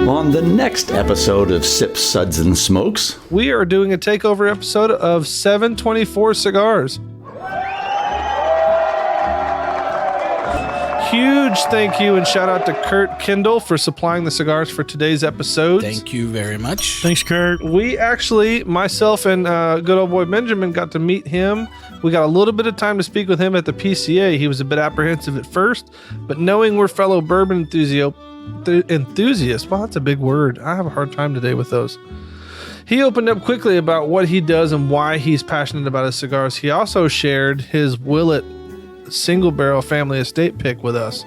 On the next episode of Sips, Suds, and Smokes, we are doing a takeover episode of 724 Cigars. Huge thank you and shout out to Kurt Kendall for supplying the cigars for today's episode. Thank you very much. Thanks, Kurt. We actually, myself and good old boy Benjamin, got to meet him. We got a little bit of time to speak with him at the PCA. He was a bit apprehensive at first, but knowing we're fellow bourbon enthusiasts, well, that's a big word. I have a hard time today with those. He opened up quickly about what he does and why he's passionate about his cigars. He also shared his Willet single barrel family estate pick with us.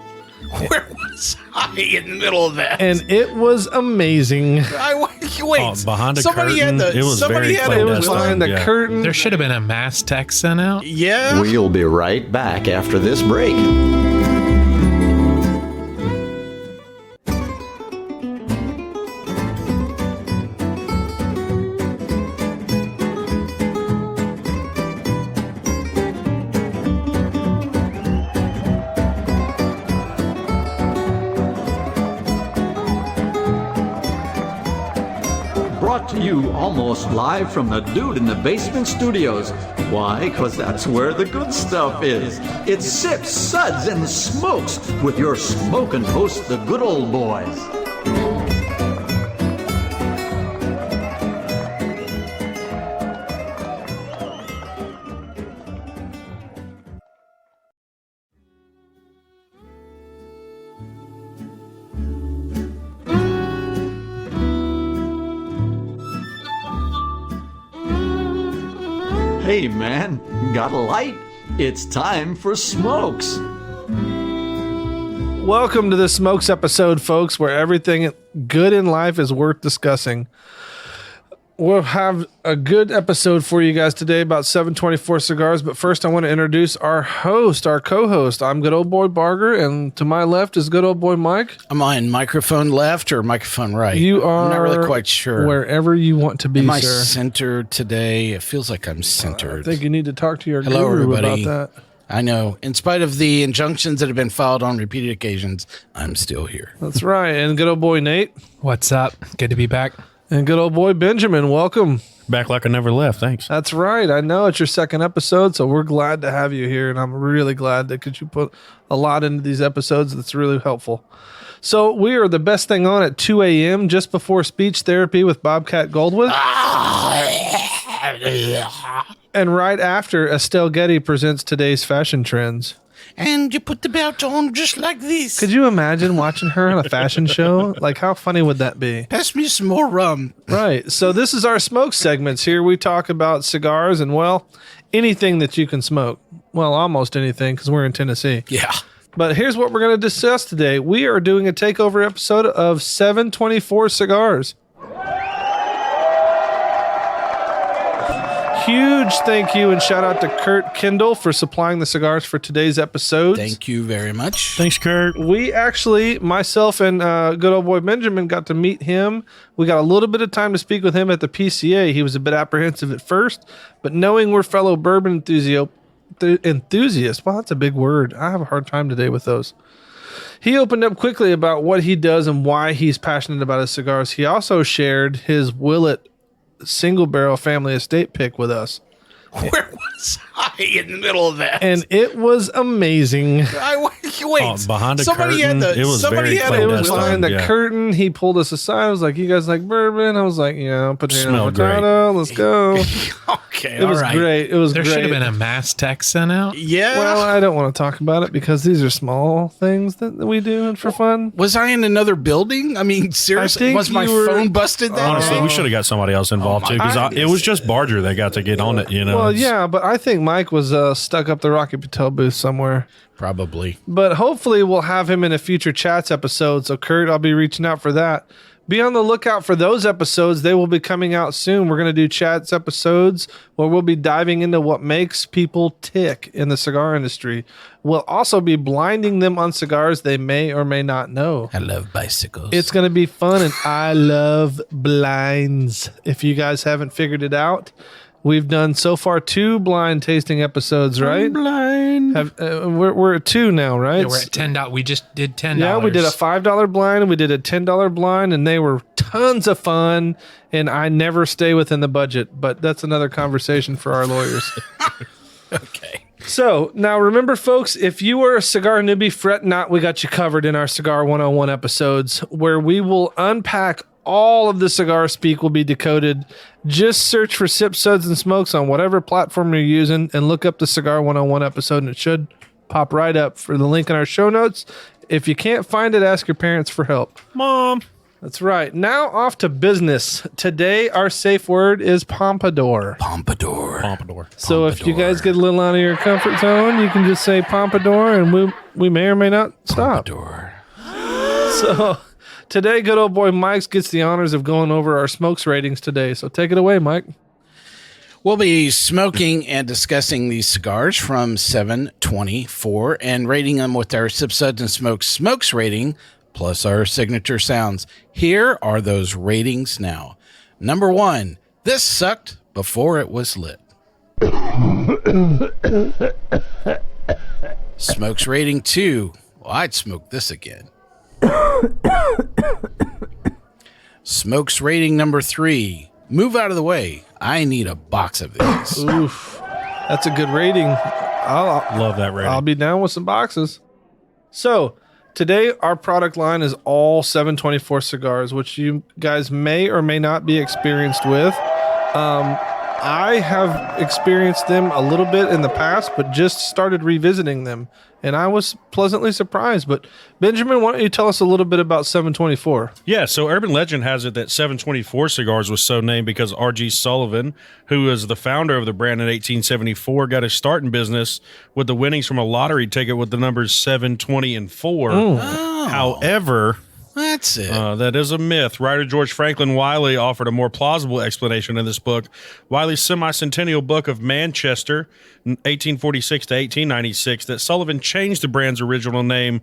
Where was I in the middle of that? And it was amazing. Wait, behind the somebody curtain, had the, it was somebody very had It a was behind the curtain. There should have been a mass text sent out. Yeah. we'll be right back after this break. Brought to you almost live from the Dude in the Basement Studios. Why? Because that's where the good stuff is. It's Sips, Suds, and Smokes with your smoking host, the good old boys. Hey man, got a light? It's time for Smokes. Welcome to the Smokes episode, folks, where everything good in life is worth discussing. We'll have a good episode for you guys today about 724 Cigars, but first I want to introduce our host, our co-host. I'm good old boy Barger, and to my left is good old boy Mike. Am I in microphone left or microphone right? You are I'm not really quite sure. Wherever you want to be, Am I sir. centered today? It feels like I'm centered. I think you need to talk to your Hello, guru everybody. about that. I know. In spite of the injunctions that have been filed on repeated occasions, I'm still here. That's right. And good old boy Nate. What's up? Good to be back. And good old boy Benjamin. Welcome. Back like I never left. Thanks. That's right. I know it's your second episode, so we're glad to have you here, and I'm really glad that because you put a lot into these episodes that's really helpful. So we are the best thing on at 2 a.m. just before speech therapy with Bobcat Goldwood. And right after, Estelle Getty presents today's fashion trends. And you put the belt on just like this. Could you imagine watching her on a fashion show? Like, how funny would that be? Pass me some more rum. Right. So this is our smoke segments. Here we talk about cigars and, well, anything that you can smoke. Well, almost anything because we're in Tennessee. Yeah. But here's what we're going to discuss today. We are doing a takeover episode of 724 Cigars. Huge thank you and shout out to Kurt Kendall for supplying the cigars for today's episode. Thank you very much. Thanks, Kurt. We actually, myself and good old boy Benjamin, got to meet him. We got a little bit of time to speak with him at the PCA. He was a bit apprehensive at first, but knowing we're fellow bourbon enthusiasts, well, that's a big word. I have a hard time today with those. He opened up quickly about what he does and why he's passionate about his cigars. He also shared his Willet single barrel family estate pick with us. Where was I in the middle of that? And it was amazing. Wait, behind the somebody curtain, had the, it was somebody very had It a, was clandestine. behind the Yeah. curtain. He pulled us aside. I was like, "You guys like bourbon?" I was like, "Yeah, potato, Smelled potato. Let's go." Okay, It was all right. great. It was There great. should have been a mass text sent out. Yeah. Well, I don't want to talk about it because these are small things that we do for fun. Was I in another building? I mean, seriously, think was my you were- phone busted that Honestly, day? we should have got somebody else involved too, because it was just Barger that got to get on it. You know. Well, yeah, but I think Mike was stuck up the Rocky Patel booth somewhere. Probably. But hopefully we'll have him in a future chats episode. So Kurt, I'll be reaching out for that. Be on the lookout for those episodes. They will be coming out soon. We're going to do chats episodes where we'll be diving into what makes people tick in the cigar industry. We'll also be blinding them on cigars they may or may not know. I love bicycles. It's going to be fun, and I love blinds. If you guys haven't figured it out, We've done so far 2 blind tasting episodes, right? Blind. We're at 2 now, right? Yeah, we're at $10. We just did $10. Yeah, we did a $5 blind and we did a $10 blind, and they were tons of fun. And I never stay within the budget, but that's another conversation for our lawyers. Okay. So now remember, folks, if you are a cigar newbie, fret not. We got you covered in our Cigar 101 episodes where we will unpack all of the cigar speak will be decoded. Just search for Sip, Suds, and Smokes on whatever platform you're using and look up the Cigar 101 episode, and it should pop right up for the link in our show notes. If you can't find it, ask your parents for help. Mom. That's right. Now off to business. Today, our safe word is pompadour. Pompadour. So if you guys get a little out of your comfort zone, you can just say pompadour, and we may or may not stop. Pompadour. So today, good old boy Mike's gets the honors of going over our smokes ratings today. So take it away, Mike. We'll be smoking and discussing these cigars from 724 and rating them with our Sip, Suds, and Smokes rating, plus our signature sounds. Here are those ratings now. Number 1, this sucked before it was lit. Smokes rating 2, well, I'd smoke this again. Smokes rating number 3, move out of the way. I need a box of these. Oof. That's a good rating. Love that rating. I'll be down with some boxes. So today, our product line is all 724 cigars, which you guys may or may not be experienced with. I have experienced them a little bit in the past, but just started revisiting them, and I was pleasantly surprised. But Benjamin, why don't you tell us a little bit about 724? Yeah, so urban legend has it that 724 Cigars was so named because R.G. Sullivan, who was the founder of the brand in 1874, got his start in business with the winnings from a lottery ticket with the numbers 7, 20, and 4. Oh. However, That's it. that is a myth. Writer George Franklin Wiley offered a more plausible explanation in this book. Wiley's semi-centennial book of Manchester, 1846 to 1896, that Sullivan changed the brand's original name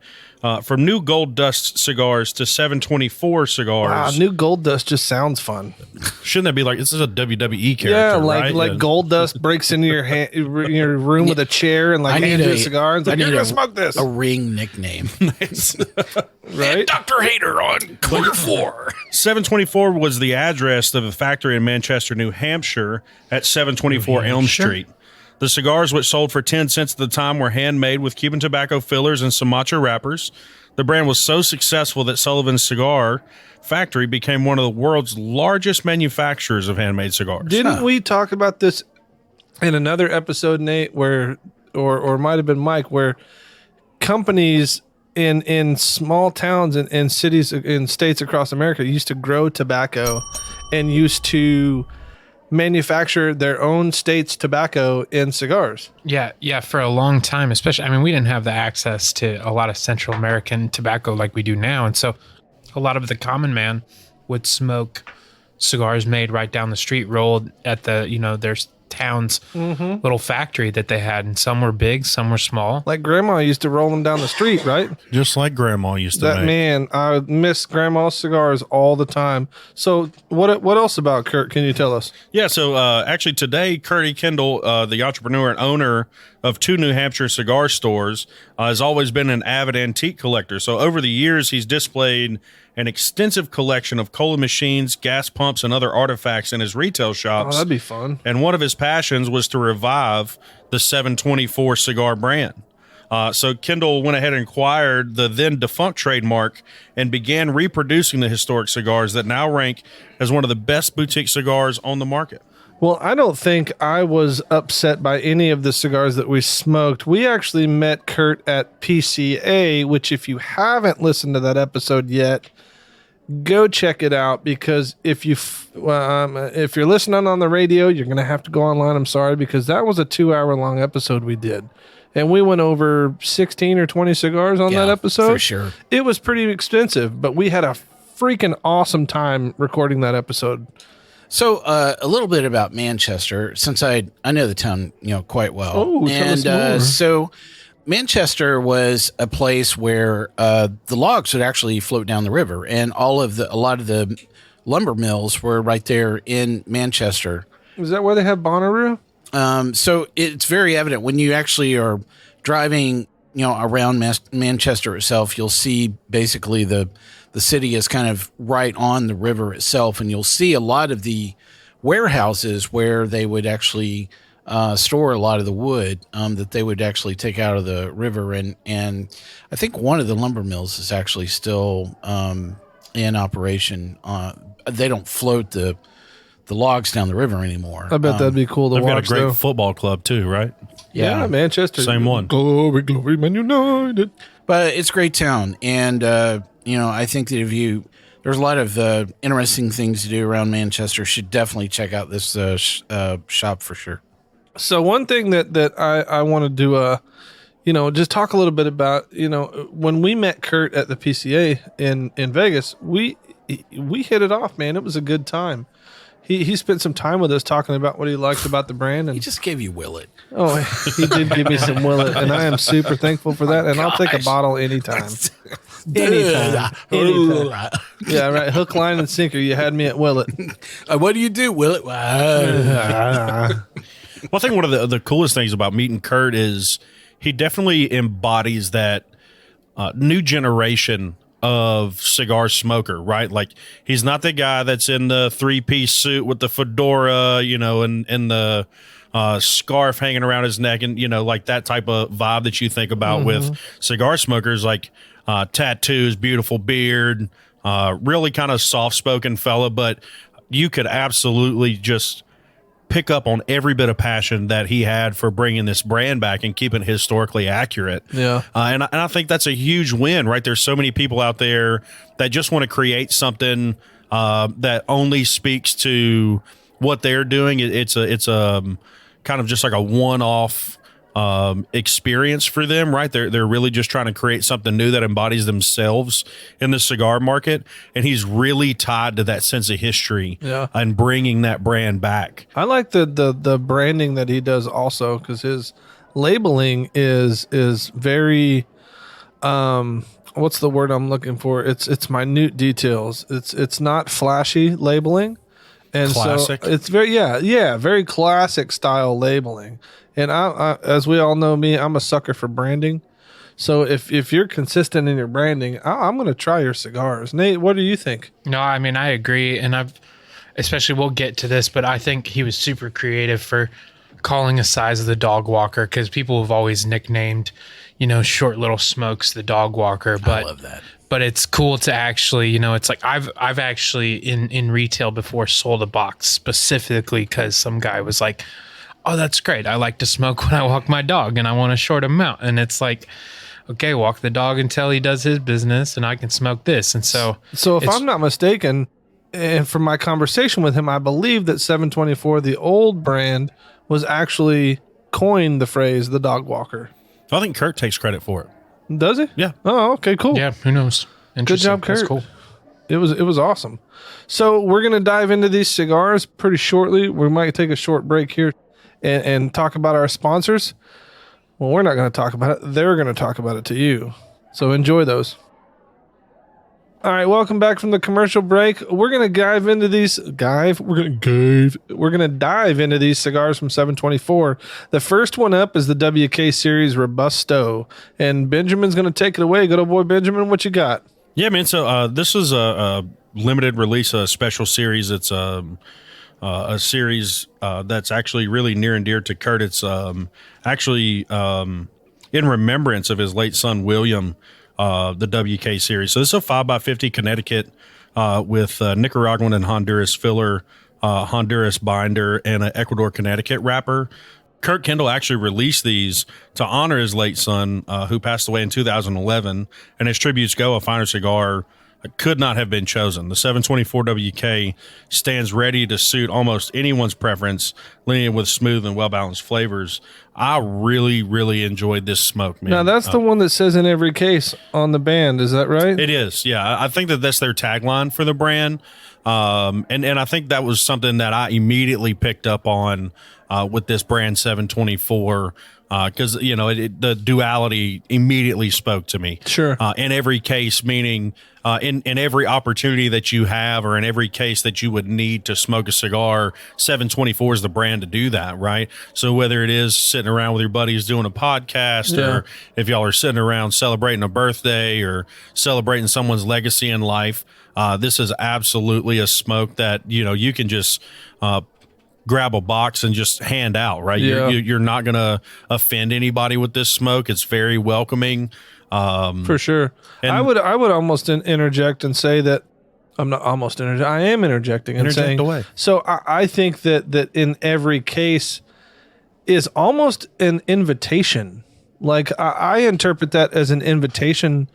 from New Gold Dust Cigars to 724 Cigars. Wow, New Gold Dust just sounds fun. Shouldn't that be like, this is a WWE character, Yeah, right? like Gold Dust breaks into your your room with a chair and like hands you a cigar and like, you're gonna smoke this. A ring nickname. Right? Dr. Hater on corner 4. 724 was the address of a factory in Manchester, New Hampshire at 724 Elm Street. The cigars, which sold for 10 cents at the time, were handmade with Cuban tobacco fillers and Sumatra wrappers. The brand was so successful that Sullivan's Cigar Factory became one of the world's largest manufacturers of handmade cigars. Didn't we talk about this in another episode, Nate, where or it might have been Mike, where companies in small towns and cities in states across America used to grow tobacco and used to manufacture their own state's tobacco in cigars. Yeah, for a long time, especially. I mean, we didn't have the access to a lot of Central American tobacco like we do now, and so a lot of the common man would smoke cigars made right down the street, rolled at the their town's little factory that they had, and some were big, some were small. Like Grandma used to roll them down the street, right? Just like Grandma used to That make. man, I miss Grandma's cigars all the time. So what else about Kurt can you tell us? Yeah, so actually today, Curdy Kendall, the entrepreneur and owner of 2 New Hampshire cigar stores, has always been an avid antique collector. So over the years, he's displayed an extensive collection of cola machines, gas pumps, and other artifacts in his retail shops. Oh, that'd be fun. And one of his passions was to revive the 724 cigar brand. So Kendall went ahead and acquired the then defunct trademark and began reproducing the historic cigars that now rank as one of the best boutique cigars on the market. Well, I don't think I was upset by any of the cigars that we smoked. We actually met Kurt at PCA, which if you haven't listened to that episode yet, go check it out, because if you're listening on the radio, you're going to have to go online. I'm sorry, because that was a 2-hour long episode we did. And we went over 16 or 20 cigars on that episode. For sure. It was pretty expensive, but we had a freaking awesome time recording that episode. So a little bit about Manchester, since I know the town quite well. Oh, tell us more. So Manchester was a place where the logs would actually float down the river, and a lot of the lumber mills were right there in Manchester. Is that where they have Bonnaroo? So it's very evident when you actually are driving, around Manchester itself. You'll see basically the city is kind of right on the river itself, and you'll see a lot of the warehouses where they would actually store a lot of the wood that they would actually take out of the river, and I think one of the lumber mills is actually still in operation. They don't float the logs down the river anymore. I bet that'd be cool to They've watch. got a great though. football club too, right? Yeah, Manchester. Same one. Glory, glory, Man United. But it's a great town, and I think that there's a lot of interesting things to do around Manchester. Should definitely check out this shop for sure. So one thing that I wanted to just talk a little bit about, when we met Kurt at the PCA in Vegas, we hit it off, man. It was a good time. He spent some time with us talking about what he liked about the brand. And He just gave you Willet. oh, he did give me some Willet, and I am super thankful for that. And I'll take a bottle anytime. Anytime. Yeah, right. Hook, line, and sinker. You had me at Willet. What do you do, Willet? Well, I think one of the coolest things about meeting Kurt is he definitely embodies that new generation of cigar smoker, right? Like, he's not the guy that's in the 3-piece suit with the fedora, and the scarf hanging around his neck, and like that type of vibe that you think about with cigar smokers, like tattoos, beautiful beard, really kind of soft-spoken fella, but you could absolutely just pick up on every bit of passion that he had for bringing this brand back and keeping it historically accurate. Yeah. And I think that's a huge win, right? There's so many people out there that just want to create something that only speaks to what they're doing. It's a kind of just like a one-off experience for them, right? They're really just trying to create something new that embodies themselves in the cigar market, and he's really tied to that sense of history and bringing that brand back. I like the branding that he does also, because his labeling is very what's the word I'm looking for? It's minute details. It's not flashy labeling. And Classic. so it's very classic style labeling. And I, as we all know me, I'm a sucker for branding. So if you're consistent in your branding, I'm going to try your cigars. Nate, what do you think? No, I mean, I agree. And especially we'll get to this, but I think he was super creative for calling a size of the dog walker, because people have always nicknamed, short little smokes the dog walker. But I love that. But it's cool to actually, it's like I've actually in retail before sold a box specifically because some guy was like, oh, that's great. I like to smoke when I walk my dog and I want to short him out. And it's like, okay, walk the dog until he does his business and I can smoke this. And so if I'm not mistaken, and from my conversation with him, I believe that 724, the old brand, was actually coined the phrase the dog walker. I think Kurt takes credit for it. Does he? Yeah. Oh, okay, cool. Yeah, who knows? Good job, Kurt. That's cool. It was awesome. So we're going to dive into these cigars pretty shortly. We might take a short break here and talk about our sponsors. Well, we're not going to talk about it. They're going to talk about it to you. So enjoy those. All right, welcome back from the commercial break. We're going to dive into these We're going to dive into these cigars from 724. The first one up is the WK series Robusto, and Benjamin's going to take it away. Good old boy Benjamin, what you got? Yeah, man. So this is a limited release, a special series. It's a series that's actually really near and dear to Kurt. It's actually in remembrance of his late son, William, the WK series. So this is a 5x50 Connecticut with Nicaraguan and Honduras filler, Honduras binder, and an Ecuador Connecticut wrapper. Kurt Kendall actually released these to honor his late son, who passed away in 2011, and his tributes go, a finer cigar could not have been chosen. The 724 WK stands ready to suit almost anyone's preference, leaning with smooth and well-balanced flavors. I really, really enjoyed this smoke, man. Now, that's the one that says in every case on the band. Is that right? It is, yeah. I think that's their tagline for the brand. And I think that was something that I immediately picked up on with this brand 724, because the duality immediately spoke to me. Sure. In every case, meaning in every opportunity that you have, or in every case that you would need to smoke a cigar, 724 is the brand to do that, right? So whether it is sitting around with your buddies doing a podcast, or if y'all are sitting around celebrating a birthday or celebrating someone's legacy in life, this is absolutely a smoke that you can just grab a box and just hand out, right? Yeah. You're not going to offend anybody with this smoke. It's very welcoming. For sure. And I would almost interject and say that I'm not almost interjecting. I am interjecting and Interject saying, away. So I think that in every case is almost an invitation. Like I interpret that as an invitation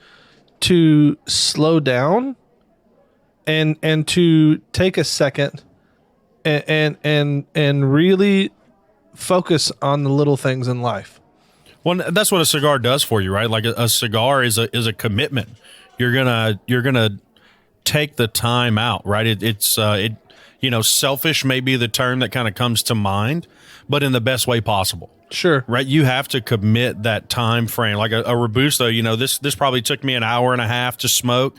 to slow down and to take a second and really focus on the little things in life. Well, that's what a cigar does for you, right? Like a cigar is a commitment. You're gonna take the time out, right? It's selfish may be the term that kind of comes to mind, but in the best way possible. Sure. Right. You have to commit that time frame. Like a Robusto, this probably took me an hour and a half to smoke.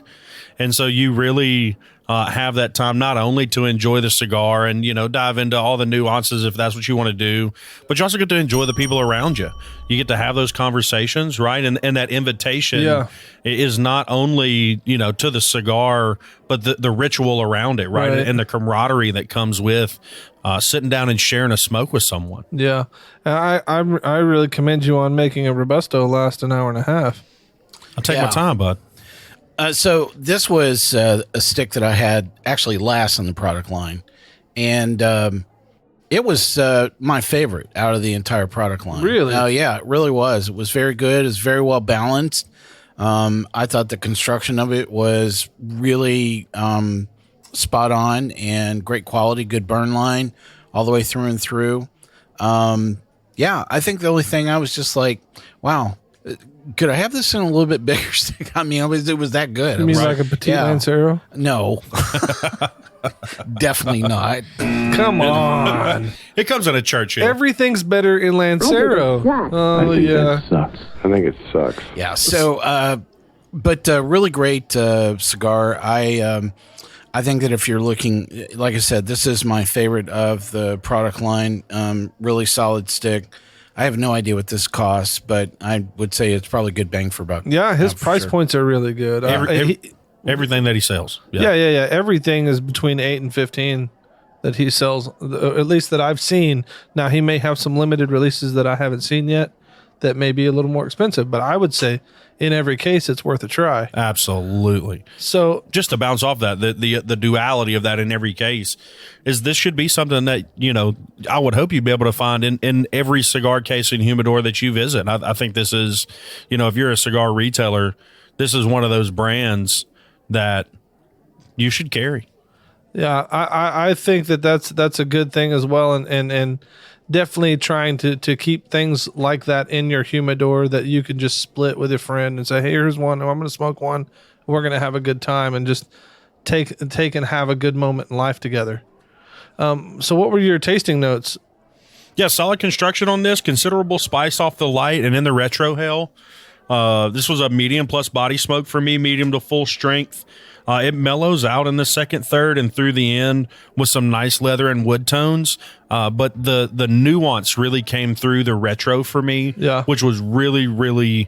And so you really have that time not only to enjoy the cigar and, dive into all the nuances if that's what you want to do, but you also get to enjoy the people around you. You get to have those conversations, right? And that invitation is not only, to the cigar, but the ritual around it, right? And the camaraderie that comes with sitting down and sharing a smoke with someone. Yeah. I really commend you on making a Robusto last an hour and a half. I'll take my time, bud. So this was a stick that I had actually last on the product line, and it was my favorite out of the entire product line. Really? Oh, yeah, it really was. It was very good. It was very well balanced. I thought the construction of it was really spot on and great quality, good burn line all the way through and through. I think the only thing I was just like, wow, could I have this in a little bit bigger stick? I mean, it was that good. You mean like a Petit Lancero? No, definitely not. Come on. It comes in a Churchill. Everything's better in Lancero. Oh, yeah. I think it sucks. Yeah. So, but really great cigar. I think that if you're looking, like I said, this is my favorite of the product line. Really solid stick. I have no idea what this costs, but I would say it's probably good bang for buck. Yeah, his price points are really good. Everything that he sells. Yeah. Everything is between 8 and 15 that he sells, at least that I've seen. Now, he may have some limited releases that I haven't seen yet that may be a little more expensive, but I would say in every case, it's worth a try. Absolutely. So just to bounce off that, the duality of that in every case is this should be something that, I would hope you'd be able to find in every cigar case and humidor that you visit. I think this is, if you're a cigar retailer, this is one of those brands that you should carry. Yeah, I think that's a good thing as well, and definitely trying to keep things like that in your humidor that you can just split with a friend and say, hey, here's one. I'm going to smoke one. We're going to have a good time and just take and have a good moment in life together. So what were your tasting notes? Yeah, solid construction on this. Considerable spice off the light and in the retrohale. This was a medium plus body smoke for me, medium to full strength. It mellows out in the second, third, and through the end with some nice leather and wood tones. But the nuance really came through the retro for me, which was really, really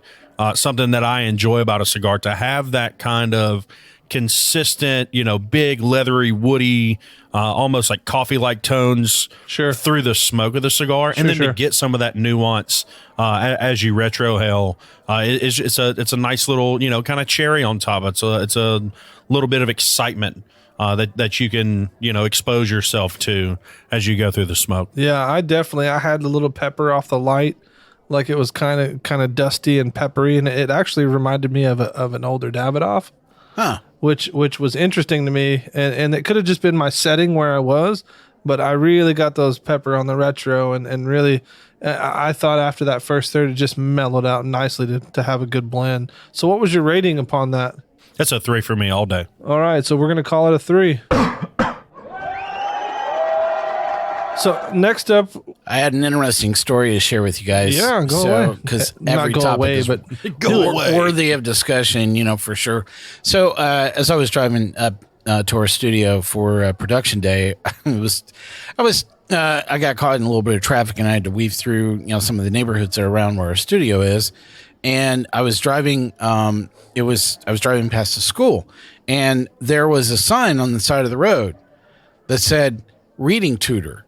something that I enjoy about a cigar, to have that kind of consistent, big, leathery, woody, almost like coffee-like tones through the smoke of the cigar. And then to get some of that nuance as you retrohale, it's a nice little, kind of cherry on top. It's a little bit of excitement that you can, expose yourself to as you go through the smoke. Yeah, I had a little pepper off the light, like it was kind of dusty and peppery, and it actually reminded me of an older Davidoff. Which was interesting to me, and it could have just been my setting where I was, but I really got those pepper on the retro, and really, I thought after that first third, it just mellowed out nicely to have a good blend. So what was your rating upon that? That's a 3 for me all day. All right, so we're going to call it a 3. So next up, I had an interesting story to share with you guys. Yeah, go away. Because Not every go topic away, is but worthy of discussion, for sure. So as I was driving up to our studio for production day, I got caught in a little bit of traffic, and I had to weave through some of the neighborhoods that are around where our studio is. And I was driving. I was driving past the school, and there was a sign on the side of the road that said "reading tutor."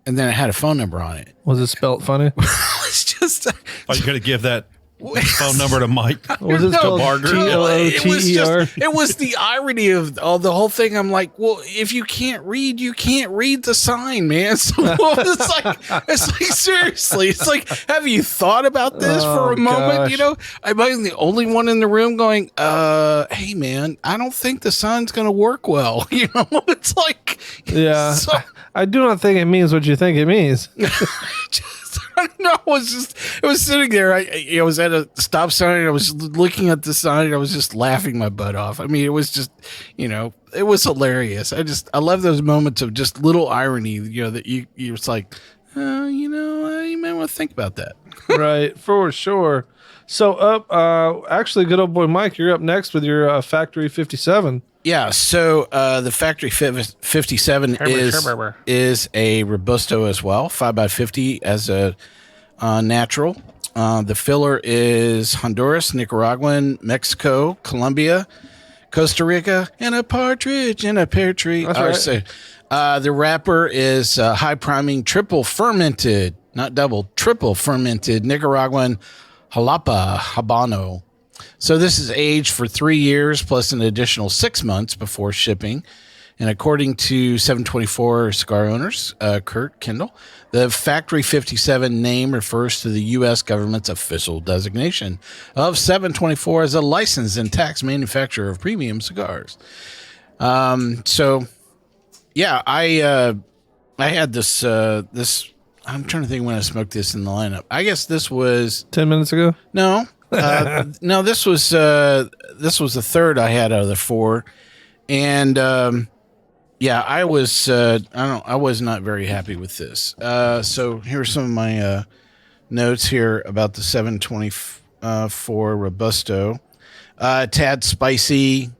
And then it had a phone number on it. was it spelt funny? It's just. Are you going to give that phone number to Mike? Was it spelled Barger? T-O-O-T-E-R? It was the irony of the whole thing. I'm like, well, if you can't read, you can't read the sign, man. So it's like seriously, it's like, have you thought about this for a moment? Gosh. Am I the only one in the room going, hey man, I don't think the sign's going to work well. It's like, Yeah. so- I do not think it means what you think it means. I don't know. It was sitting there. I was at a stop sign. And I was looking at the sign. And I was just laughing my butt off. I mean, it was just, it was hilarious. I love those moments of just little irony. That you're just like, you might want to think about that. Right, for sure. So actually, good old boy Mike, you're up next with your Factory 57. Yeah, so the Factory 57 is a Robusto as well, 5x50 as a natural. The filler is Honduras, Nicaraguan, Mexico, Colombia, Costa Rica, and a partridge in a pear tree. That's right. So, the wrapper is high priming, triple fermented, not double, triple fermented Nicaraguan Jalapa Habano. So this is aged for 3 years plus an additional 6 months before shipping. And according to 724 cigar owners, Kurt Kendall, the Factory 57 name refers to the U.S. government's official designation of 724 as a licensed and taxed manufacturer of premium cigars. So, yeah, I had this. I'm trying to think when I smoked this in the lineup. I guess this was 10 minutes ago? no. No, this was the third I had out of the 4, and I was not very happy with this. So here's some of my notes here about the 724 Robusto. Tad spicy,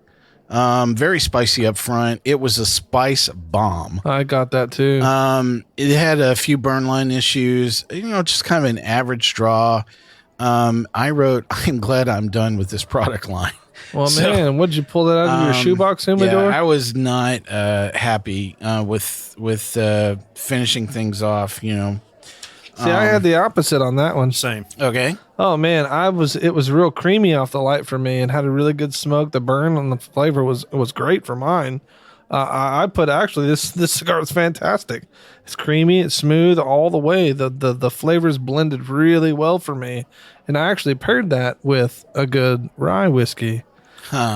very spicy up front. It was a spice bomb. I got that too. It had a few burn line issues. Just kind of an average draw. I wrote, I'm glad I'm done with this product line. Well, man, what did you pull that out of your shoebox humidor? Yeah, I was not happy with finishing things off, See, I had the opposite on that one. Same. Okay. Oh man, it was real creamy off the light for me and had a really good smoke. The burn on the flavor was great for mine. I put actually this cigar is fantastic. It's creamy, it's smooth all the way. The flavors blended really well for me, and I actually paired that with a good rye whiskey,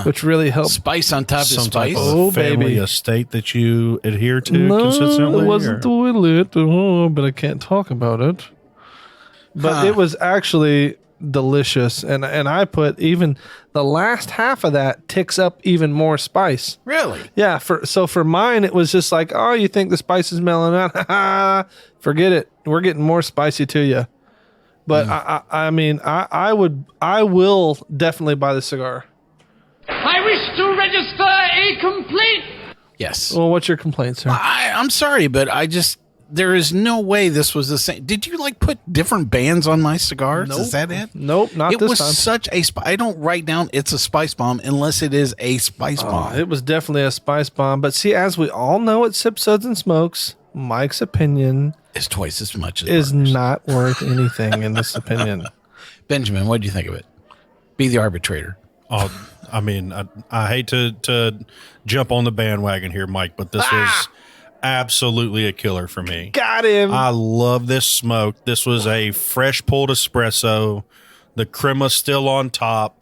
which really helped. Spice on top of Some spice. type of Oh, family baby. estate that you adhere to No, consistently? it wasn't the Willet, but I can't talk about it. But it was actually delicious, and I put even the last half of that ticks up even more spice. Really? Yeah, for mine it was just like, oh, you think the spice is mellowing out? Forget it. We're getting more spicy to you. But I will definitely buy the cigar. I wish to register a complaint. Yes. Well, what's your complaint, sir? I'm sorry, but there is no way this was the same. Did you put different bands on my cigars? Nope. Is that it? Nope, not It this was time. such a I don't write down it's a spice bomb unless it is a spice bomb. It was definitely a spice bomb. But see, as we all know at Sip Suds and Smokes, Mike's opinion It's twice as much as is Barker's. not worth anything in this opinion. Benjamin, what do you think of it? Be the arbitrator. Oh, I mean, I hate to jump on the bandwagon here, Mike, but this was absolutely a killer for me. Got him. I love this smoke. This was a fresh pulled espresso. The crema's still on top.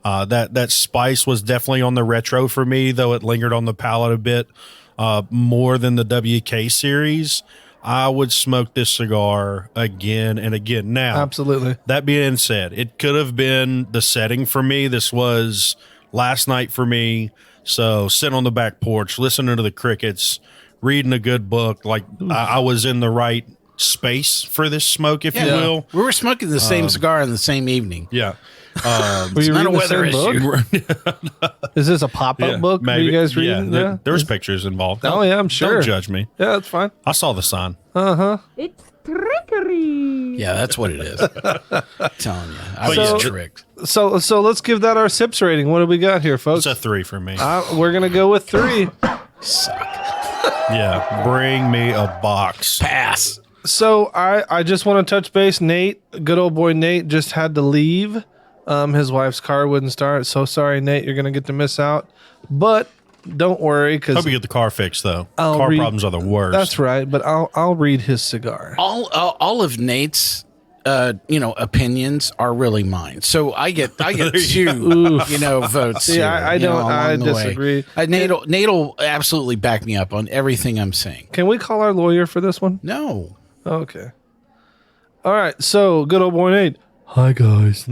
That spice was definitely on the retro for me, though it lingered on the palate a bit more than the WK series. I would smoke this cigar again and again. Now, Absolutely. That being said, it could have been the setting for me. This was last night for me. So sitting on the back porch, listening to the crickets, reading a good book, like I was in the right space for this smoke, if you will. We were smoking the same cigar in the same evening. Yeah. Were you not a reading the weather same book? Is this a pop-up book? Are you guys reading? Yeah, there was pictures involved. Oh, yeah, I'm sure. Don't judge me. Yeah, that's fine. I saw the sign. It's trickery. Yeah, that's what it is. I'm telling you. I was tricked. So let's give that our sips rating. What do we got here, folks? It's a 3 for me. We're going to go with 3. Yeah, bring me a box. Pass. So I just want to touch base. Nate, good old boy Nate, just had to leave. His wife's car wouldn't start. So sorry, Nate, you're going to get to miss out. But don't worry, because Hope you get the car fixed, though. Car problems are the worst. That's right. But I'll read his cigar. All of Nate's opinions are really mine. So I get 2 votes. See, here, I disagree. Nate will absolutely back me up on everything I'm saying. Can we call our lawyer for this one? No. Okay. All right. So good old boy Nate. Hi guys.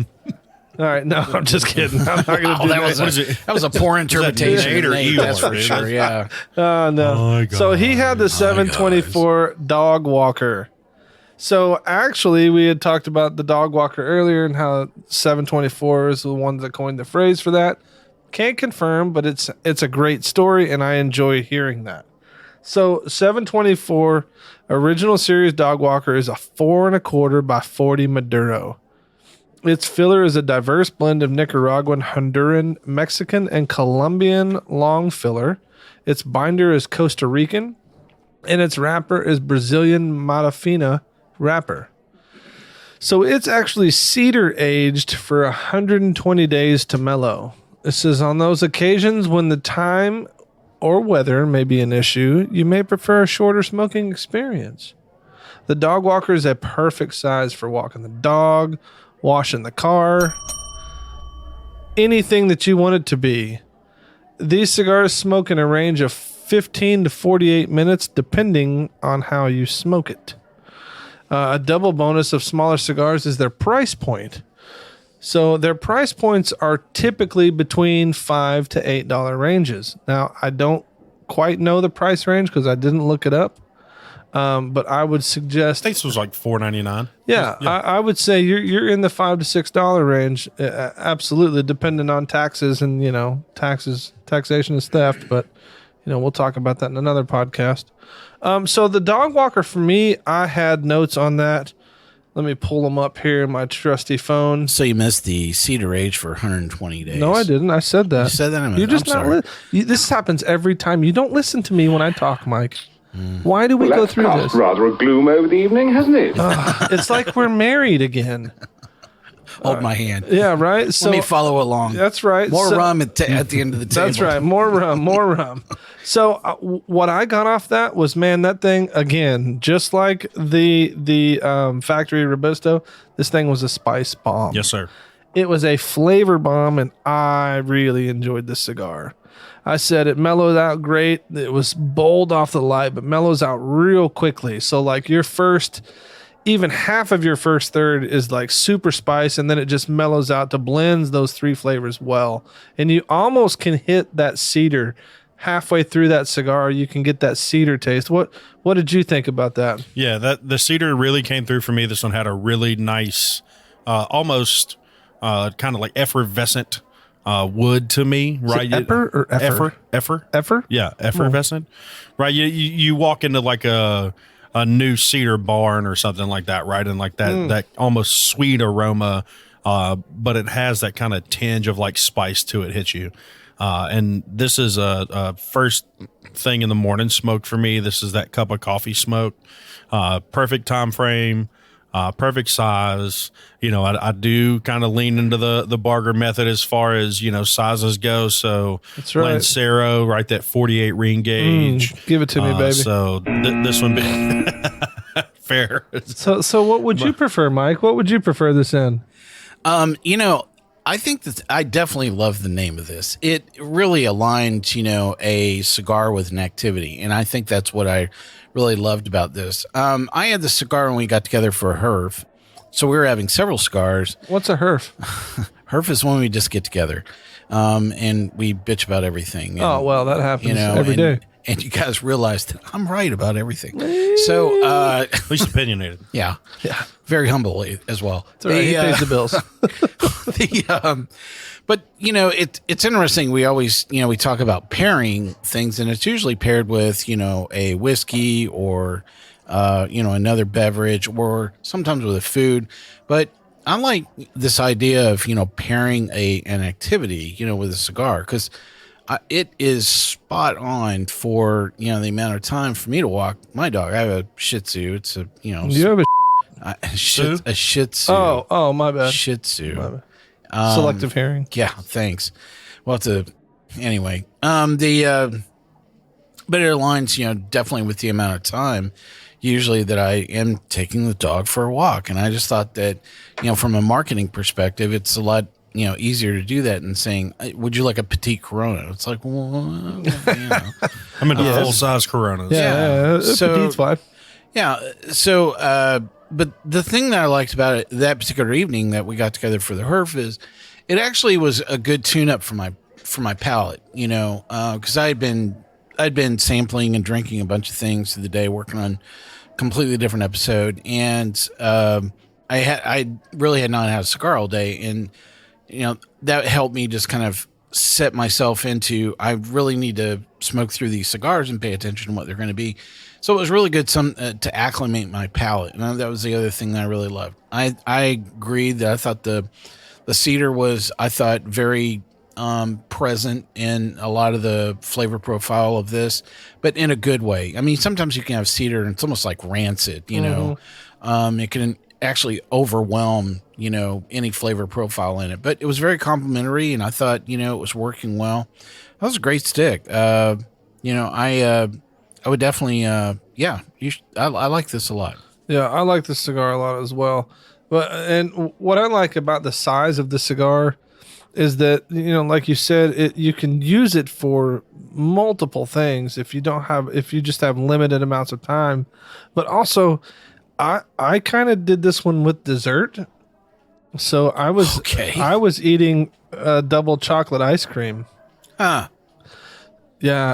All right. No, I'm just kidding. I'm not going to do that. That was a poor interpretation. Nate or Nate, Eeyore, that's for dude? sure. Yeah. No. Oh, God. So he had the 724 Dog Walker. So actually, we had talked about the Dog Walker earlier and how 724 is the one that coined the phrase for that. Can't confirm, but it's a great story, and I enjoy hearing that. So 724 original series Dog Walker is a 4 1/4 by 40 Maduro. Its filler is a diverse blend of Nicaraguan, Honduran, Mexican, and Colombian long filler. Its binder is Costa Rican, and its wrapper is Brazilian Matafina wrapper. So it's actually cedar aged for 120 days to mellow. This is on those occasions when the time or weather may be an issue, you may prefer a shorter smoking experience. The Dog Walker is a perfect size for walking the dog, washing the car, anything that you want it to be. These cigars smoke in a range of 15 to 48 minutes, depending on how you smoke it. A double bonus of smaller cigars is their price point. So their price points are typically between $5 to $8 ranges. Now, I don't quite know the price range because I didn't look it up. But I would suggest, I think this was like $4.99. Yeah. I would say you're in the $5 to $6 range. Absolutely, depending on taxes and taxation is theft. But we'll talk about that in another podcast. So the Dog Walker for me, I had notes on that. Let me pull them up here in my trusty phone. So you missed the cedar age for 120 days. No, I didn't. I said that. You said that? You're just I'm not. sorry. This happens every time. You don't listen to me when I talk, Mike. Why do we go through this? Rather a gloom over the evening, hasn't it? It's like we're married again. Hold my hand. Yeah, right. So let me follow along. That's right. More rum at the end of the table. That's right. More rum. So what I got off that was, man, that thing again, just like the factory Robusto, this thing was a spice bomb. Yes, sir. It was a flavor bomb, and I really enjoyed this cigar. I said it mellowed out great. It was bold off the light, but mellows out real quickly. So like your first, even half of your first third is like super spice, and then it just mellows out to blends those 3 flavors well. And you almost can hit that cedar halfway through that cigar. You can get that cedar taste. What did you think about that? Yeah, the cedar really came through for me. This one had a really nice, almost kind of like effervescent wood to me, right? Epper or effer? Effer? Yeah, effervescent. Right. You walk into like a new cedar barn or something like that, right? And like that almost sweet aroma, but it has that kind of tinge of like spice to it hits you. And this is a first thing in the morning smoke for me. This is that cup of coffee smoke. Perfect time frame. Perfect size. I do kind of lean into the Barger method as far as, sizes go. So that's right. Lancero, right, that 48 ring gauge. Give it to me, baby. So this one being fair. So what would you prefer, Mike? What would you prefer this in? I I think that I definitely love the name of this. It really aligns, a cigar with an activity. And I think that's what I really loved about this. I had the cigar when we got together for a herf. So we were having several cigars. What's a herf? Herf is when we just get together and we bitch about everything. And, well, that happens every day. And you guys realize that I'm right about everything. So, at least opinionated. Yeah. Very humbly as well. It's all right. He pays the bills. But it's interesting. We always, we talk about pairing things, and it's usually paired with, a whiskey or, another beverage, or sometimes with a food. But I like this idea of, pairing an activity, with a cigar, because it is spot on for, the amount of time for me to walk my dog. I have a Shih Tzu. It's a, Do you have a Shih Tzu. Oh, my bad. Shih Tzu. My bad. Selective hearing. Yeah, thanks. Well, anyway. But it aligns, definitely with the amount of time usually that I am taking the dog for a walk. And I just thought that, from a marketing perspective, it's a lot, easier to do that than saying, would you like a petite Corona? It's like, well, I'm into full-size Coronas. Yeah. Petite's fine. Yeah. So, but the thing that I liked about it that particular evening that we got together for the herf is it actually was a good tune-up for my palate, because I'd been sampling and drinking a bunch of things through the day, working on a completely different episode, and I really had not had a cigar all day, and that helped me just kind of set myself into, I really need to smoke through these cigars and pay attention to what they're going to be. So it was really good to acclimate my palate. And that was the other thing that I really loved. I agreed that I thought the cedar was, very present in a lot of the flavor profile of this, but in a good way. I mean, sometimes you can have cedar and it's almost like rancid, it can actually overwhelm, any flavor profile in it, but it was very complimentary, and I thought, it was working well. That was a great stick. I would definitely, I like this a lot. Yeah, I like this cigar a lot as well. And what I like about the size of the cigar is that, like you said, you can use it for multiple things if you just have limited amounts of time. But also, I kind of did this one with dessert. So I was eating double chocolate ice cream. Yeah,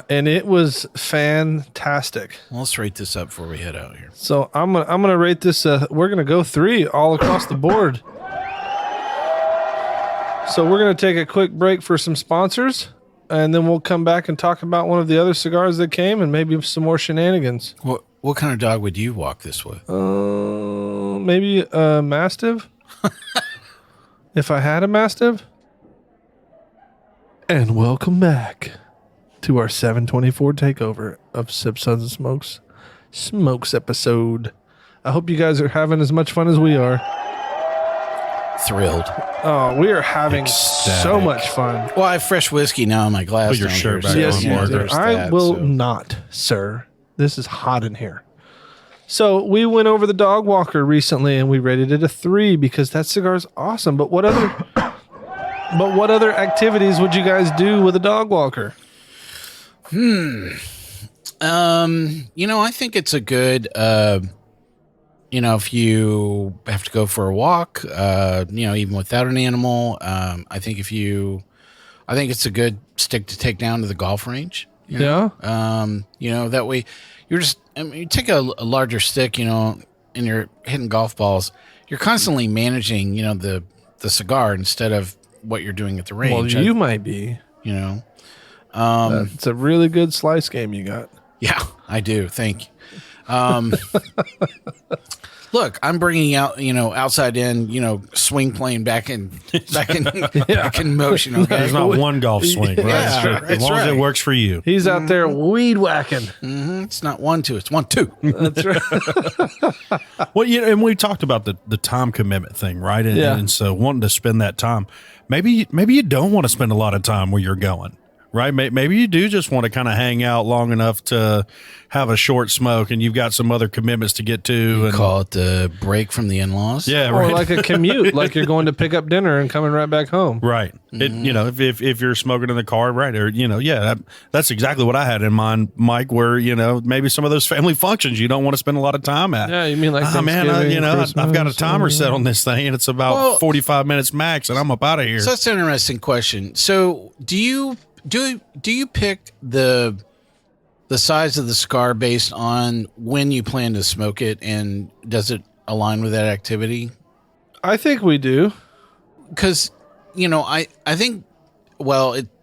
and it was fantastic. Well, let's rate this up before we head out here. So I'm gonna rate this. We're gonna go 3 all across the board. So we're gonna take a quick break for some sponsors, and then we'll come back and talk about one of the other cigars that came, and maybe some more shenanigans. What kind of dog would you walk this with? Maybe a Mastiff. If I had a Mastiff. And welcome back to our 724 takeover of Sip Suds and Smokes episode. I hope you guys are having as much fun as we are. Thrilled. Oh, we are having so much fun. Well, I have fresh whiskey now in my glass. Put your shirt back Yes, on, you Mark. do. I will not, sir. This is hot in here. So we went over the dog walker recently, and we rated it a 3 because that cigar is awesome. But what other activities would you guys do with a dog walker? I think it's a good, if you have to go for a walk, even without an animal, I think it's a good stick to take down to the golf range. Yeah. That way you take a larger stick, and you're hitting golf balls. You're constantly managing, the cigar instead of what you're doing at the range. Well, you might be. It's a really good slice game you got. Yeah, I do. Thank you. Look, I'm bringing out, outside in, swing plane back in motion. Okay? There's not one golf swing, right? Yeah, as long as it works for you. He's out there weed whacking. Mm-hmm. It's not 1-2, it's 1-2. That's right. Well, and we talked about the time commitment thing, right? And so wanting to spend that time, maybe you don't want to spend a lot of time where you're going, right? Maybe you do just want to kind of hang out long enough to have a short smoke, and you've got some other commitments to get to. And call it the break from the in-laws. Yeah, Or right. like a commute, like you're going to pick up dinner and coming right back home. Right. If you're smoking in the car, right. Or, that's exactly what I had in mind, Mike, where, maybe some of those family functions you don't want to spend a lot of time at. Yeah, you mean like man, I've got a timer set on this thing, and it's about 45 minutes max, and I'm up out of here. So that's an interesting question. So do you pick the size of the cigar based on when you plan to smoke it, and does it align with that activity? I think we do. Because, I think,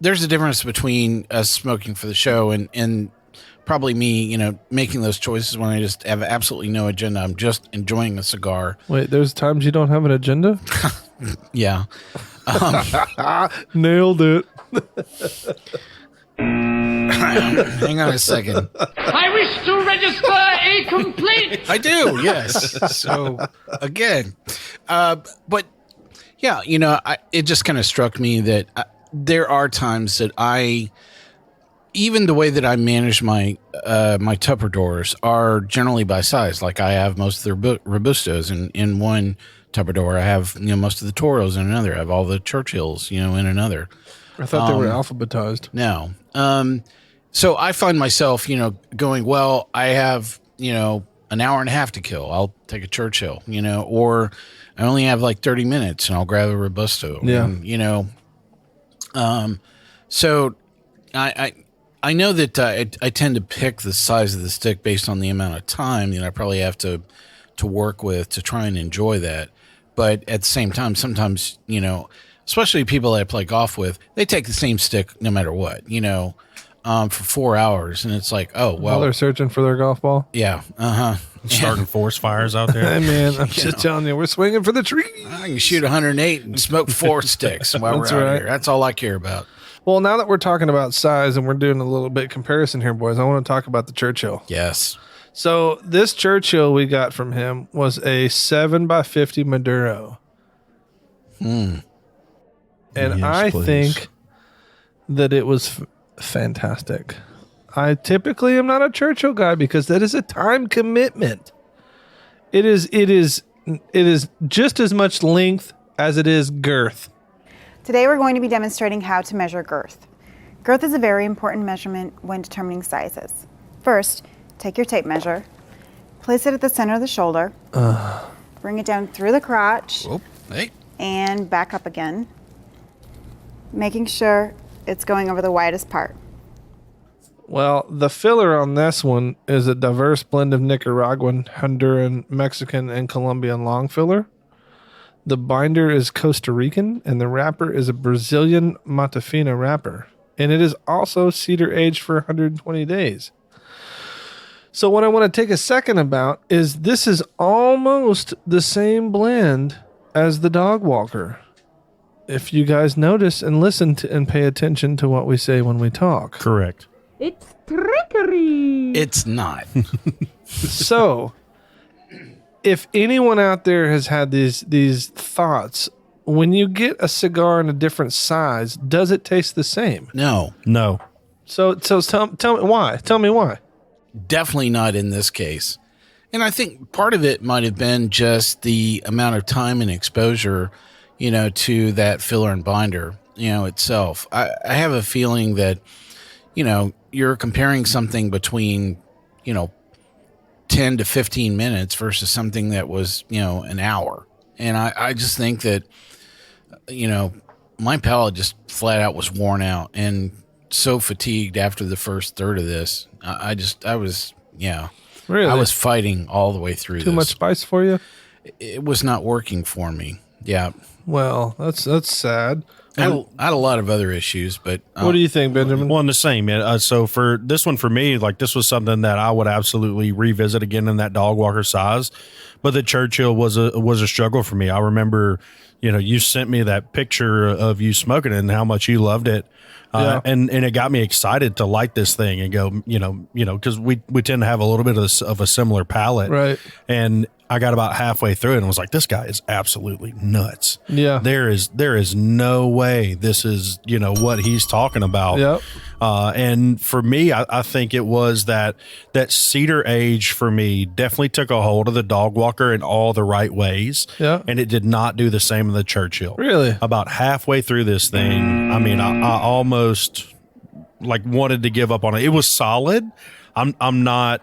there's a difference between us smoking for the show and probably me, making those choices when I just have absolutely no agenda. I'm just enjoying a cigar. Wait, there's times you don't have an agenda? Yeah. Nailed it. Hang on a second. I wish to register a complaint. I do, yes. So, again, but yeah, it just kind of struck me that there are times that even the way that I manage my my Tupperdoors are generally by size. Like I have most of the Robustos in one Tupperdoor. I have most of the Toros in another. I have all the Churchills in another. I thought they were alphabetized. No. So I find myself going, well, I have an hour and a half to kill. I'll take a Churchill, or I only have like 30 minutes and I'll grab a Robusto. Yeah. And, so I know that I tend to pick the size of the stick based on the amount of time that I probably have to work with to try and enjoy that. But at the same time, sometimes, especially people that I play golf with, they take the same stick no matter what, for 4 hours. And it's like, oh, well. While they're searching for their golf ball? Yeah. Uh-huh. Starting forest fires out there. Hey, man, I'm just telling you, we're swinging for the tree. I can shoot 108 and smoke 4 sticks while we're out here. That's all I care about. Well, now that we're talking about size and we're doing a little bit comparison here, boys, I want to talk about the Churchill. Yes. So this Churchill we got from him was a 7x50 Maduro. And Yes, I please. think that it was fantastic. I typically am not a Churchill guy because that is a time commitment. It is just as much length as it is girth. Today we're going to be demonstrating how to measure girth. Girth is a very important measurement when determining sizes. First, take your tape measure, place it at the center of the shoulder, bring it down through the crotch, and back up again, making sure it's going over the widest part. Well, the filler on this one is a diverse blend of Nicaraguan, Honduran, Mexican, and Colombian long filler. The binder is Costa Rican, and the wrapper is a Brazilian Matafina wrapper. And it is also cedar aged for 120 days. So what I want to take a second about is this is almost the same blend as the Dog Walker. If you guys notice and listen to and pay attention to what we say when we talk. Correct. It's trickery. It's not. So, if anyone out there has had these thoughts, when you get a cigar in a different size, does it taste the same? No. So tell me why. Tell me why. Definitely not in this case. And I think part of it might have been just the amount of time and exposure, to that filler and binder, itself. I have a feeling that, you're comparing something between, 10 to 15 minutes versus something that was, an hour. And I just think that, my palate just flat out was worn out and so fatigued after the first third of this. I was Really? I was fighting all the way through Too much spice for you? It was not working for me. Yeah. Well, that's sad. I had a lot of other issues, but What do you think, Benjamin? Well, and the same, man. So for this one, for me, like this was something that I would absolutely revisit again in that Dog Walker size. But the Churchill was a struggle for me. I remember, you sent me that picture of you smoking it and how much you loved it. And it got me excited to light this thing and go, because we tend to have a little bit of a similar palate. Right. And I got about halfway through it and was like, this guy is absolutely nuts. Yeah. There is no way this is, what he's talking about. Yep. And for me, I think it was that cedar age for me definitely took a hold of the dog walker in all the right ways. Yeah. And it did not do the same in the Churchill. Really? About halfway through this thing, I mean, I almost like wanted to give up on it. It was solid. I'm not,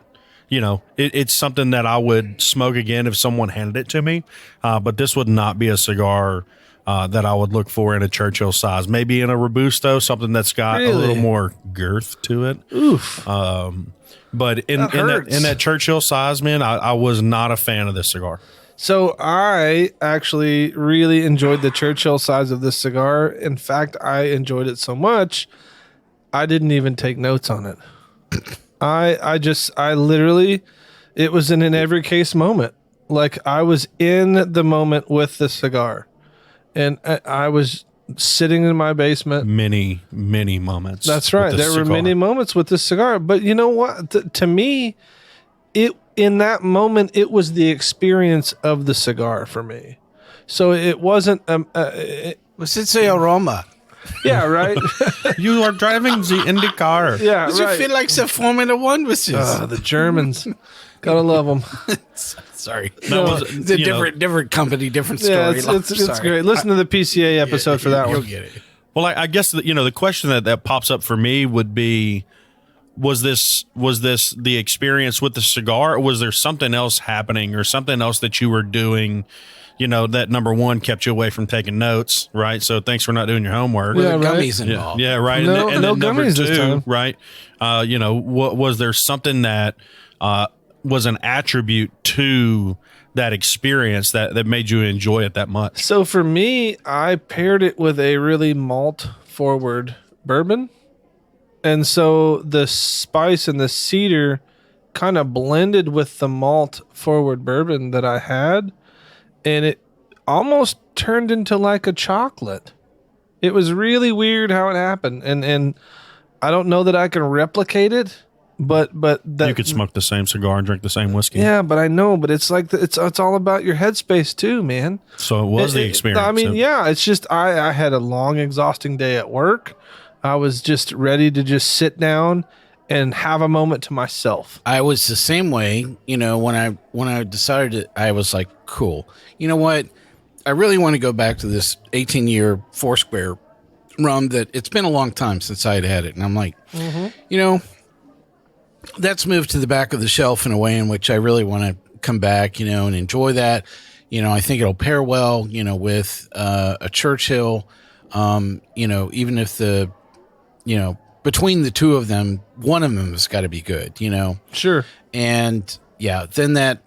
it's something that I would smoke again if someone handed it to me. But this would not be a cigar that I would look for in a Churchill size. Maybe in a Robusto, something that's got a little more girth to it. Oof. But in that Churchill size, man, I was not a fan of this cigar. So I actually really enjoyed the Churchill size of this cigar. In fact, I enjoyed it so much, I didn't even take notes on it. I literally, it was in an every case moment. Like I was in the moment with the cigar, and I was sitting in my basement. Many moments. That's right. There were many moments with this cigar, but you know what? To me, in that moment, it was the experience of the cigar for me. So it wasn't. Was it the aroma? Yeah, right. You are driving the Indy car. Yeah, Does right. it feel like the Formula One was this? The Germans, gotta love them. Sorry, it's a different company, different story. Yeah, it's great. Listen to the PCA episode for that You'll one. get it. Well, I guess the question that pops up for me would be, was this the experience with the cigar, or was there something else happening or something else that you were doing, that number one kept you away from taking notes, right? So thanks for not doing your homework. Were Yeah, there right. gummies involved? Yeah, right. No, and no then number gummies two, this time. right? What was there something that was an attribute to that experience that made you enjoy it that much? So for me, I paired it with a really malt forward bourbon. And so the spice and the cedar kind of blended with the malt forward bourbon that I had. And it almost turned into like a chocolate. It was really weird how it happened. And I don't know that I can replicate it, but that You could smoke the same cigar and drink the same whiskey. yeah, but I know, but it's like it's all about your headspace too, man. So it was the experience. I mean, yeah, it's just I had a long, exhausting day at work. I was just ready to just sit down and have a moment to myself. I was the same way, when I decided I was like, cool. You know what? I really want to go back to this 18-year Foursquare rum that it's been a long time since I had it. And I'm like, that's moved to the back of the shelf in a way in which I really want to come back, and enjoy that. I think it'll pair well, with a Churchill, even if between the two of them, one of them has got to be good, Sure. And yeah, then that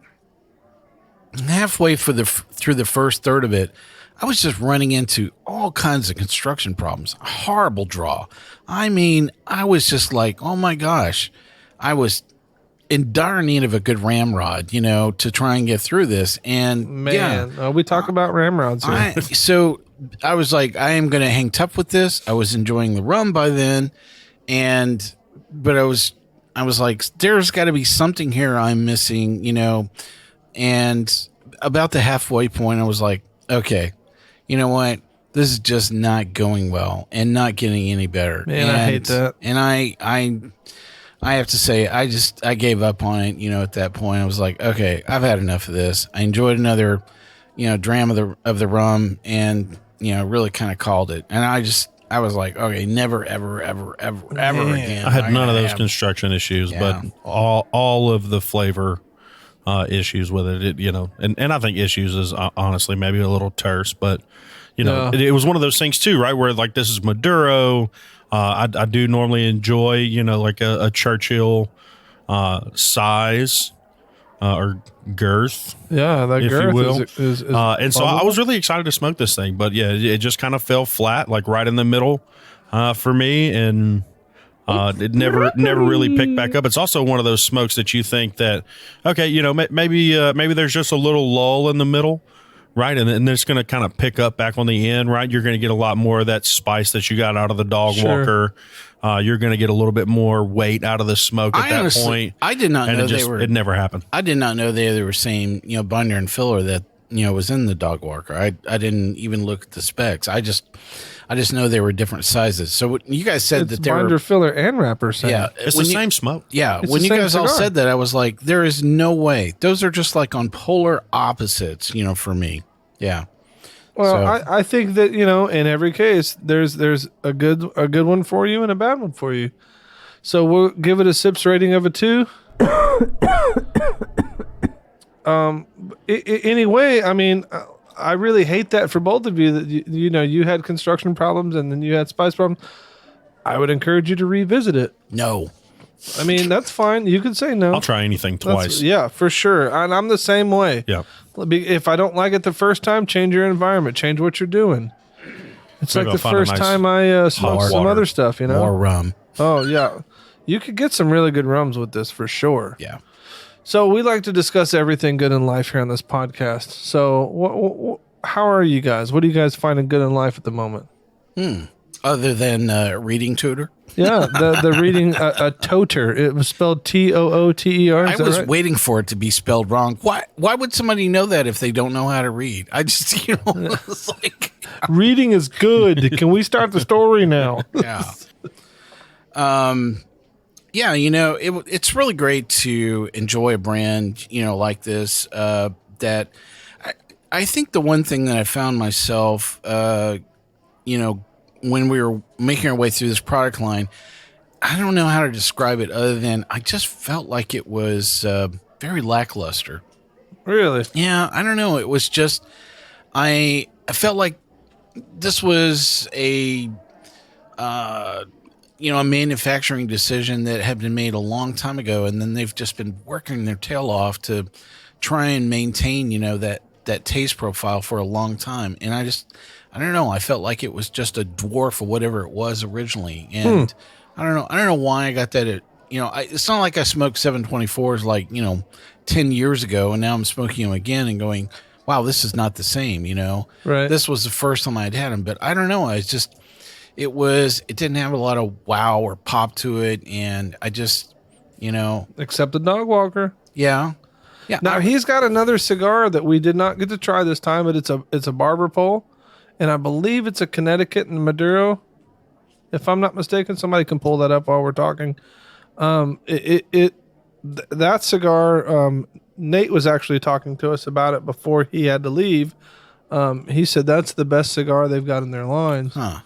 halfway through the first third of it, I was just running into all kinds of construction problems. A horrible draw. I mean, I was just like, oh my gosh, I was in dire need of a good ramrod, to try and get through this. And Man, we talk about ramrods here. So I was like, I am going to hang tough with this. I was enjoying the rum by then. But I was like, there's got to be something here I'm missing, and about the halfway point, I was like, okay, you know what? This is just not going well and not getting any better. Man, I hate that. And I have to say, I gave up on it, at that point. I was like, okay, I've had enough of this. I enjoyed another, dram of the rum and, really kind of called it. And I was like, okay, never, ever again. I had none of those construction issues, Yeah. but all of the flavor issues with it, and I think issues is honestly maybe a little terse, but it was one of those things too, right? Where like, this is Maduro. I do normally enjoy, like a Churchill size or girth. Yeah, that if girth you will. is and so I was really excited to smoke this thing, but yeah, it just kind of fell flat, like right in the middle for me, and it never really picked back up. It's also one of those smokes that you think that, okay, maybe there's just a little lull in the middle, Right, and then it's going to kind of pick up back on the end, right? You're going to get a lot more of that spice that you got out of the dog walker. You're going to get a little bit more weight out of the smoke at that point. I did not know it never happened. I did not know they were saying, binder and filler that, was in the dog walker. I didn't even look at the specs. I just know they were different sizes. So when you guys said that they binder, were filler, and wrapper. Yeah, it's the same smoke. Yeah, It's when the you same guys all cigar. said that, I was like, there is no way. Those are just like on polar opposites, for me. Yeah. Well, So- I think that in every case there's a good one for you and a bad one for you. So we'll give it a sips rating of a 2. Anyway, I mean, I really hate that for both of you that you had construction problems and then you had spice problems. I would encourage you to revisit it. No. I mean, that's fine. You can say no. I'll try anything twice. Yeah, for sure. And I'm the same way. Yeah. If I don't like it the first time, change your environment, change what you're doing. It's Maybe like I'll the find a first nice time I smoked hot some water. other stuff, More rum. Oh, yeah. You could get some really good rums with this for sure. Yeah. So we like to discuss everything good in life here on this podcast. So how are you guys? What are you guys finding good in life at the moment? Other than reading tutor. Yeah, the reading a toter. It was spelled Tooter. I was waiting for it to be spelled wrong. Why would somebody know that if they don't know how to read? I just, it's like, Reading is good. Can we start the story now? yeah. Yeah, it's really great to enjoy a brand, like this. That I think the one thing that I found myself, when we were making our way through this product line, I don't know how to describe it other than I just felt like it was very lackluster. Really? Yeah, I don't know. It was just I felt like this was a manufacturing decision that had been made a long time ago, and then they've just been working their tail off to try and maintain, that taste profile for a long time. And I don't know. I felt like it was just a dwarf of whatever it was originally, and I don't know why I got that. It's not like I smoked 724s like 10 years ago, and now I'm smoking them again and going, wow, this is not the same. Right. This was the first time I'd had them, but I don't know. It didn't have a lot of wow or pop to it, and I just, Except the dog walker. yeah. Now he's got another cigar that we did not get to try this time, but it's a barber pole, and I believe it's a Connecticut and Maduro. If I'm not mistaken, somebody can pull that up while we're talking. That cigar, Nate was actually talking to us about it before he had to leave. He said that's the best cigar they've got in their lines. Huh.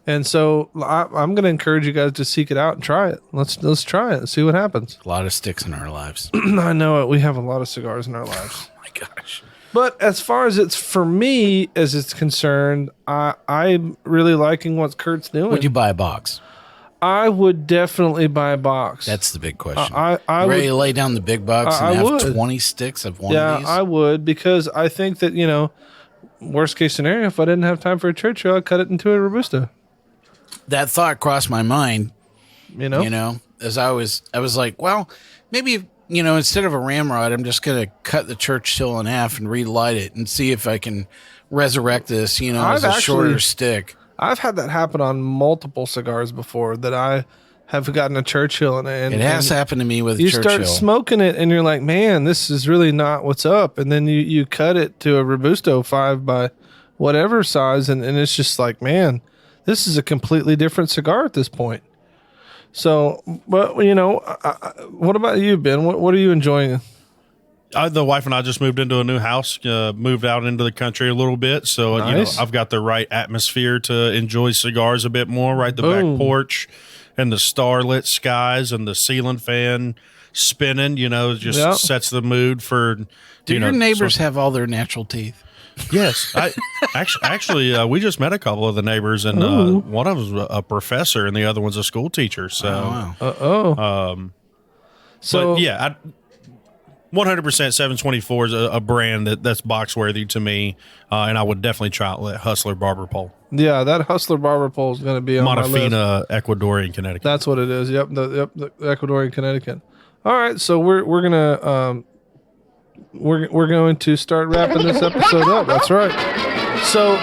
And so I'm going to encourage you guys to seek it out and try it. Let's try it and see what happens. A lot of sticks in our lives. I know it. We have a lot of cigars in our lives. Oh my gosh. But as far as it's for me, as it's concerned, I'm really liking what Kurt's doing. Would you buy a box? I would definitely buy a box. That's the big question. I You ready would, to lay down the big bucks and I have would. 20 sticks of one yeah, of these? I would, because I think that, worst case scenario, if I didn't have time for a Churchill, I'd cut it into a Robusto. That thought crossed my mind, You as I was like, well, maybe, instead of a ramrod, I'm just going to cut the Churchill in half and relight it and see if I can resurrect this, as a shorter stick. I've had that happen on multiple cigars before, that I have gotten a Churchill and It has happened to me with you Churchill. start smoking it and you're like, man, this is really not what's up. And then you cut it to a Robusto 5 by whatever size. And it's just like, man, this is a completely different cigar at this point. So, but what about you, Ben? What are you enjoying? The wife and I just moved into a new house, moved out into the country a little bit. So, Nice. I've got the right atmosphere to enjoy cigars a bit more, right? The Boom. back porch and the starlit skies and the ceiling fan spinning, just Yeah. sets the mood for, Do your neighbors have all their natural teeth? Yes. Actually, we just met a couple of the neighbors, and one of them's a professor and the other one's a school teacher. So, wow. So but yeah, 100% 724 is a brand that's box worthy to me, and I would definitely try out that Hustler Barber Pole. yeah, that Hustler Barber Pole is going to be on my list. Montefina, Ecuadorian, Connecticut. That's what it is. Yep, the Ecuadorian Connecticut. All right, so we're gonna we're going to start wrapping this episode up. That's right. So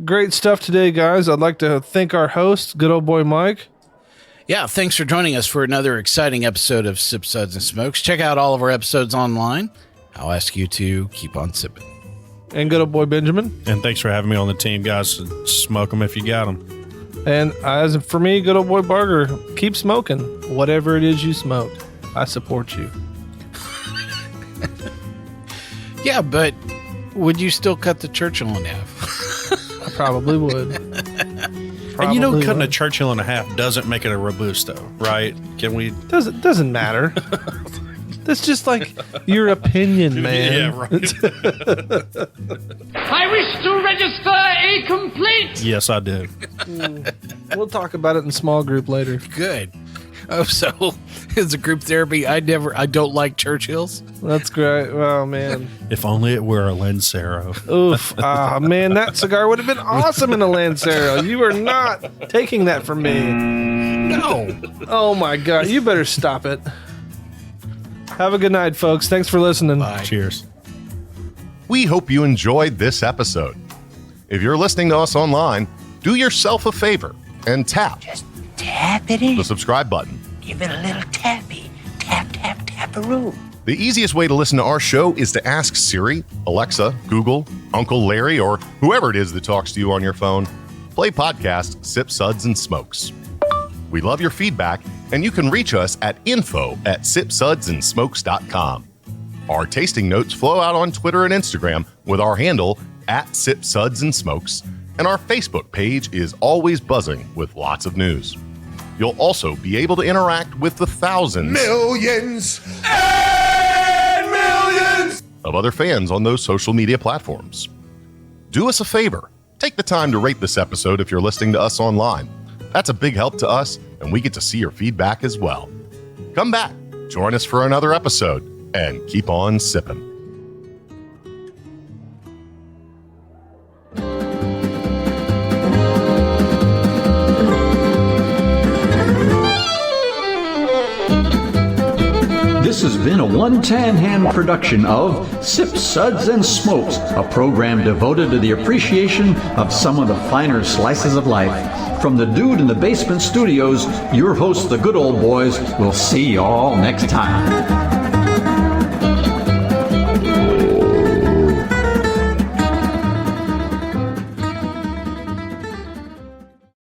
great stuff today, guys. I'd like to thank our host, good old boy Mike. Yeah, thanks for joining us for another exciting episode of Sip, Suds, and Smokes. Check out all of our episodes online. I'll ask you to keep on sipping. And good old boy Benjamin. And thanks for having me on the team, guys. Smoke them if you got them. And as for me, good old boy Barger, keep smoking whatever it is you smoke. I support you. Yeah, but would you still cut the Churchill in half? I probably would. And you know, cutting a Churchill in half doesn't make it a Robusto, right? Can we? Doesn't matter. That's just like your opinion, man. Yeah, right. I wish to register a complete. Yes, I do. We'll talk about it in small group later. Good. Oh, so it's a group therapy. I don't like Churchills. That's great. Oh, man. If only it were a Lancero. Oof. Ah, man, that cigar would have been awesome in a Lancero. You are not taking that from me. No. Oh, my God. You better stop it. Have a good night, folks. Thanks for listening. Bye. Cheers. We hope you enjoyed this episode. If you're listening to us online, do yourself a favor and tap Tap it in. the subscribe button. Give it a little tappy. Tap, tap, tap-a-roo. The easiest way to listen to our show is to ask Siri, Alexa, Google, Uncle Larry, or whoever it is that talks to you on your phone, play podcast Sip, Suds, and Smokes. We love your feedback, and you can reach us at info@sipsudsandsmokes.com. Our tasting notes flow out on Twitter and Instagram with our handle @SipSudsAndSmokes, and our Facebook page is always buzzing with lots of news. You'll also be able to interact with the thousands, millions, and millions of other fans on those social media platforms. Do us a favor. Take the time to rate this episode if you're listening to us online. That's a big help to us, and we get to see your feedback as well. Come back, join us for another episode, and keep on sipping. This has been a One Tan Hand production of Sip, Suds, and Smokes, a program devoted to the appreciation of some of the finer slices of life. From the Dude in the Basement Studios, your hosts, the good old boys, will see you all next time.